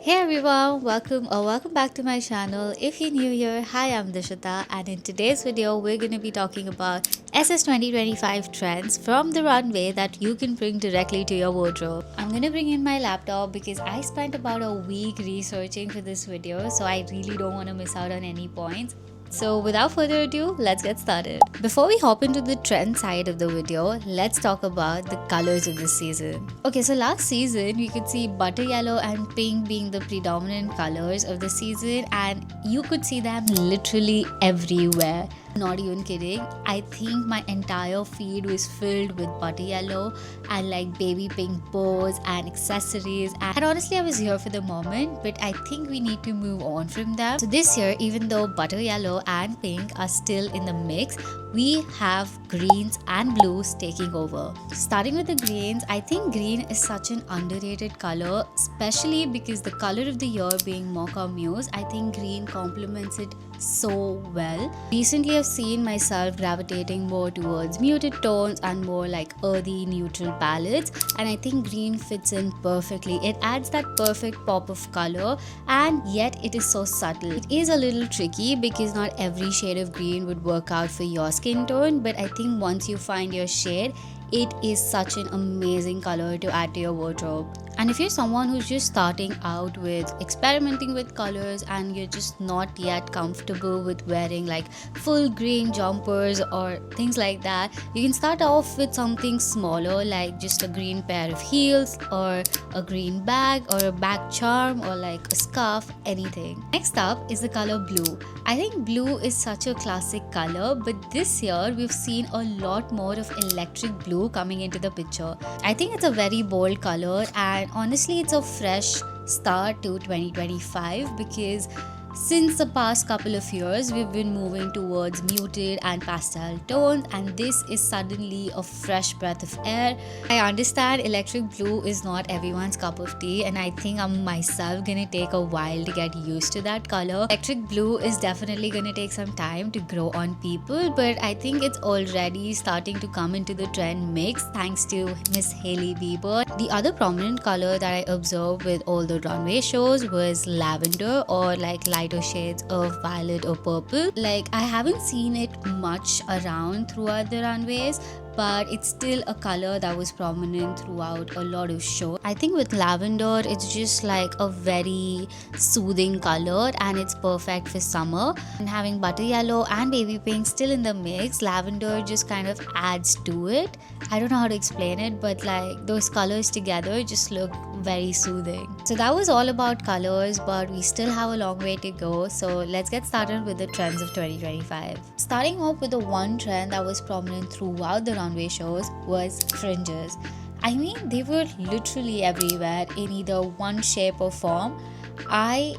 Hey everyone, welcome back to my channel. If you're new here, hi, I'm Dishita, and in today's video we're going to be talking about SS 2025 trends from the runway that you can bring directly to your wardrobe. I'm going to bring in my laptop because I spent about a week researching for this video, so I really don't want to miss out on any points. So without further ado, let's get started. Before we hop into the trend side of the video, let's talk about the colors of this season. Okay, so last season we could see butter yellow and pink being the predominant colors of the season, and you could see them literally everywhere. Not even kidding. I think my entire feed was filled with butter yellow and like baby pink bows and accessories. And honestly, I was here for the moment, but I think we need to move on from them. So this year, even though butter yellow and pink are still in the mix, we have greens and blues taking over. Starting with the greens, I think green is such an underrated color, especially because the color of the year being mocha muse. I think green complements it so well. Recently, I've seen myself gravitating more towards muted tones and more like earthy neutral palettes, and I think green fits in perfectly. It adds that perfect pop of color, and yet it is so subtle. It is a little tricky because not every shade of green would work out for your skin tone, but I think once you find your shade, it is such an amazing color to add to your wardrobe. And if you're someone who's just starting out with experimenting with colors and you're just not yet comfortable with wearing like full green jumpers or things like that, you can start off with something smaller like just a green pair of heels or a green bag or a bag charm or like a scarf, anything. Next up is the color blue. I think blue is such a classic color, but this year we've seen a lot more of electric blue coming into the picture. I think it's a very bold color, and honestly it's a fresh start to 2025 because since the past couple of years we've been moving towards muted and pastel tones, and this is suddenly a fresh breath of air. I understand electric blue is not everyone's cup of tea, and I think I'm myself gonna take a while to get used to that color. Electric blue is definitely gonna take some time to grow on people, but I think it's already starting to come into the trend mix thanks to Miss Hailey Bieber. The other prominent color that I observed with all the runway shows was lavender or like lighter shades of violet or purple. Like, I haven't seen it much around throughout the runways, but it's still a color that was prominent throughout a lot of shows. I think with lavender, it's just like a very soothing color and it's perfect for summer. And having butter yellow and baby pink still in the mix, lavender just kind of adds to it. I don't know how to explain it, but like those colors together just look very soothing. So that was all about colors, but we still have a long way to go. So let's get started with the trends of 2025. Starting off with the one trend that was prominent throughout the runway shows was fringes. I mean, they were literally everywhere in either one shape or form. I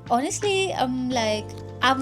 honestly I'm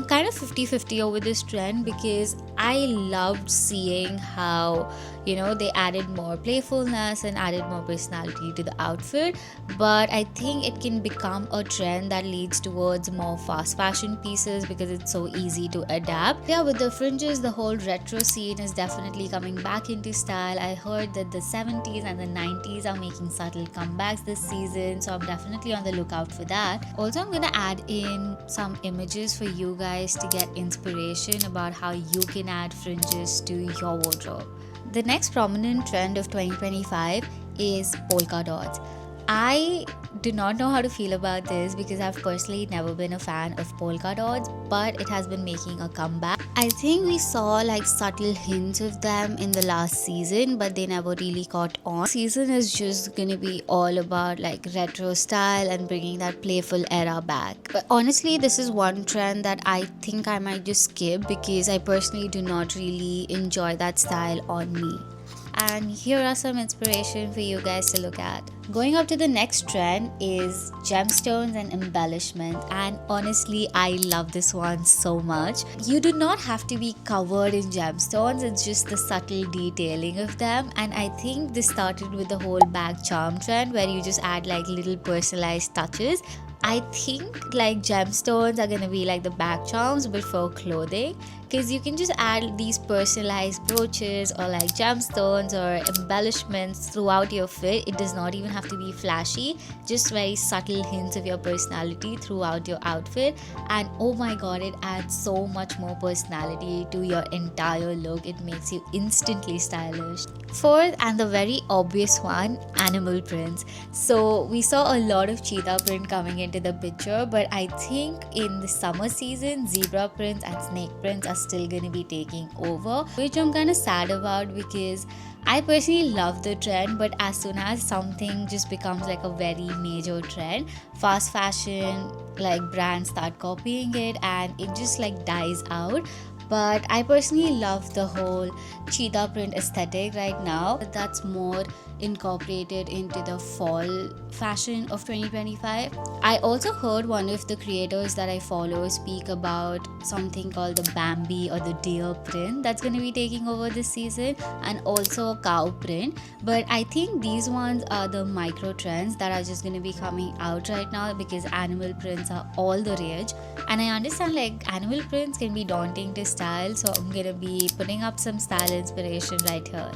kind of 50-50 over this trend because I loved seeing how, they added more playfulness and added more personality to the outfit, but I think it can become a trend that leads towards more fast fashion pieces because it's so easy to adapt. Yeah, with the fringes, the whole retro scene is definitely coming back into style. I heard that the 70s and the 90s are making subtle comebacks this season, so I'm definitely on the lookout for that. Also, I'm gonna add in some images for you guys to get inspiration about how you can add fringes to your wardrobe. The next prominent trend of 2025 is polka dots. I do not know how to feel about this because I've personally never been a fan of polka dots, but it has been making a comeback. I think we saw like subtle hints of them in the last season, but they never really caught on. Season is just gonna be all about like retro style and bringing that playful era back. But honestly, this is one trend that I think I might just skip because I personally do not really enjoy that style on me. And here are some inspiration for you guys to look at. Going up to the next trend is gemstones and embellishment, and honestly I love this one so much. You do not have to be covered in gemstones, it's just the subtle detailing of them, and I think this started with the whole bag charm trend where you just add like little personalized touches. I think like gemstones are gonna be like the back charms, but for clothing, because you can just add these personalized brooches or like gemstones or embellishments throughout your fit. It does not even have to be flashy, just very subtle hints of your personality throughout your outfit. And oh my god, it adds so much more personality to your entire look. It makes you instantly stylish. Fourth, and the very obvious one, animal prints. So we saw a lot of cheetah print coming into the picture, but I think in the summer season, zebra prints and snake prints are still gonna be taking over, which I'm kind of sad about, because I personally love the trend, but as soon as something just becomes like a very major trend, fast fashion like brands start copying it and it just like dies out. But I personally love the whole cheetah print aesthetic right now. That's more incorporated into the fall fashion of 2025. I also heard one of the creators that I follow speak about something called the Bambi or the deer print that's going to be taking over this season, and also a cow print. But I think these ones are the micro trends that are just going to be coming out right now, because animal prints are all the rage. And I understand like animal prints can be daunting to style, so I'm gonna be putting up some style inspiration right here.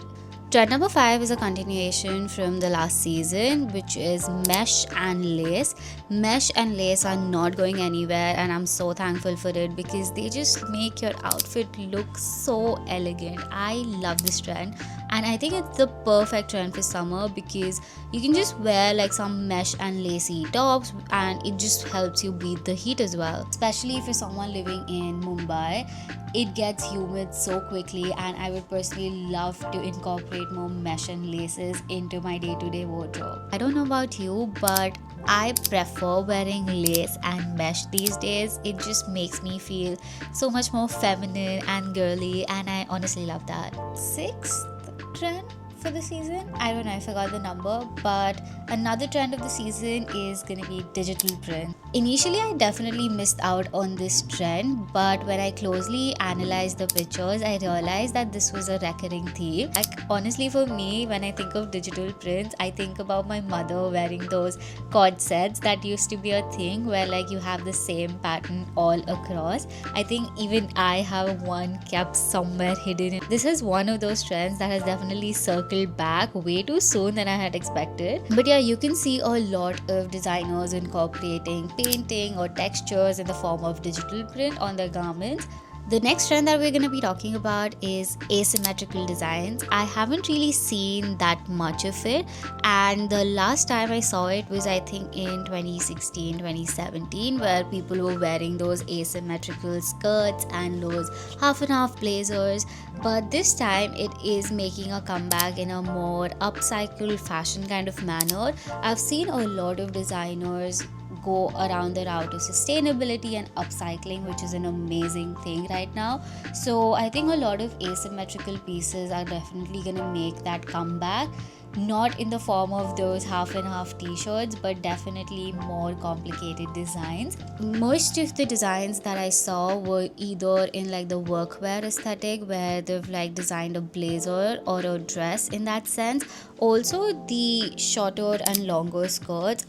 Trend number 5 is a continuation from the last season, which is mesh and lace. Mesh and lace are not going anywhere, and I'm so thankful for it because they just make your outfit look so elegant. I love this trend, and I think it's the perfect trend for summer because you can just wear like some mesh and lacy tops and it just helps you beat the heat as well. Especially if you're someone living in Mumbai, it gets humid so quickly, and I would personally love to incorporate more mesh and laces into my day-to-day wardrobe. I don't know about you, but I prefer wearing lace and mesh these days. It just makes me feel so much more feminine and girly, and I honestly love that. Sixth trend for the season, I don't know, I forgot the number, but another trend of the season is gonna be digital print. Initially, I definitely missed out on this trend, but when I closely analyzed the pictures, I realized that this was a recurring theme. Like honestly, for me, when I think of digital prints, I think about my mother wearing those cord sets that used to be a thing where like you have the same pattern all across. I think even I have one kept somewhere hidden. This is one of those trends that has definitely circled back way too soon than I had expected. But yeah, you can see a lot of designers incorporating painting or textures in the form of digital print on their garments. The next trend that we're going to be talking about is asymmetrical designs. I haven't really seen that much of it, and the last time I saw it was I think in 2016, 2017, where people were wearing those asymmetrical skirts and those half and half blazers. But this time it is making a comeback in a more upcycle fashion kind of manner. I've seen a lot of designers go around the route of sustainability and upcycling, which is an amazing thing right now. So I think a lot of asymmetrical pieces are definitely gonna make that comeback, not in the form of those half and half t-shirts, but definitely more complicated designs. Most of the designs that I saw were either in like the workwear aesthetic, where they've like designed a blazer or a dress in that sense. Also the shorter and longer skirts,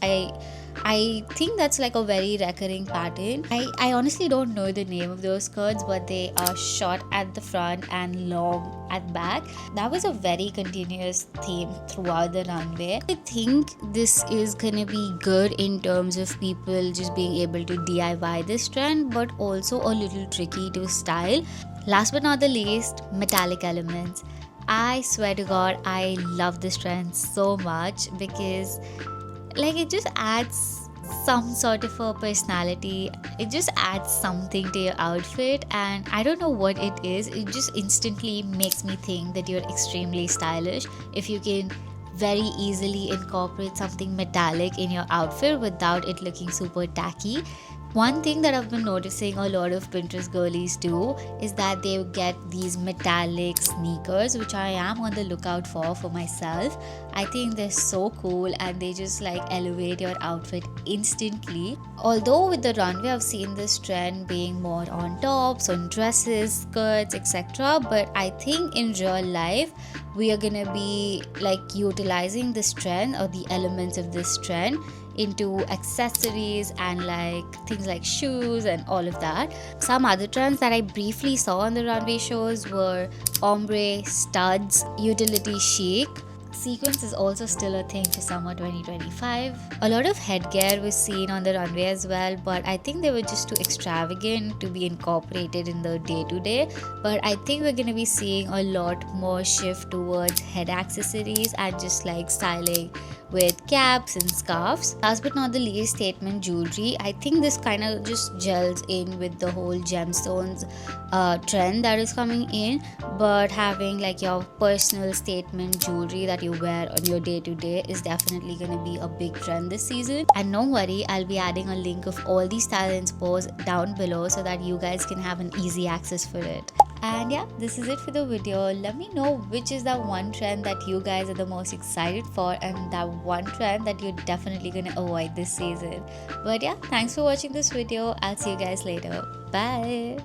I think that's like a very recurring pattern. I honestly don't know the name of those skirts, but they are short at the front and long at back. That was a very continuous theme throughout the runway. I think this is gonna be good in terms of people just being able to DIY this trend, but also a little tricky to style. Last but not the least, metallic elements. I swear to God, I love this trend so much because like it just adds some sort of a personality. It just adds something to your outfit, and I don't know what it is. It just instantly makes me think that you're extremely stylish if you can very easily incorporate something metallic in your outfit without it looking super tacky. One thing that I've been noticing a lot of Pinterest girlies do is that they get these metallic sneakers, which I am on the lookout for myself. I think they're so cool and they just like elevate your outfit instantly. Although with the runway I've seen this trend being more on tops, on dresses, skirts, etc. But I think in real life we are gonna be like utilizing this trend or the elements of this trend into accessories and like things like shoes and all of that. Some other trends that I briefly saw on the runway shows were ombre, studs, utility chic. Sequence is also still a thing for summer 2025. A lot of headgear was seen on the runway as well, but I think they were just too extravagant to be incorporated in the day to day. But I think we're gonna be seeing a lot more shift towards head accessories and just like styling with caps and scarves. Last but not the least, statement jewelry. I think this kind of just gels in with the whole gemstones trend that is coming in, but having like your personal statement jewelry that you wear on your day to day is definitely going to be a big trend this season. And don't worry, I'll be adding a link of all these style inspos down below so that you guys can have an easy access for it. And yeah, this is it for the video. Let me know which is that one trend that you guys are the most excited for and that one trend that you're definitely gonna avoid this season. But yeah, thanks for watching this video. I'll see you guys later. Bye.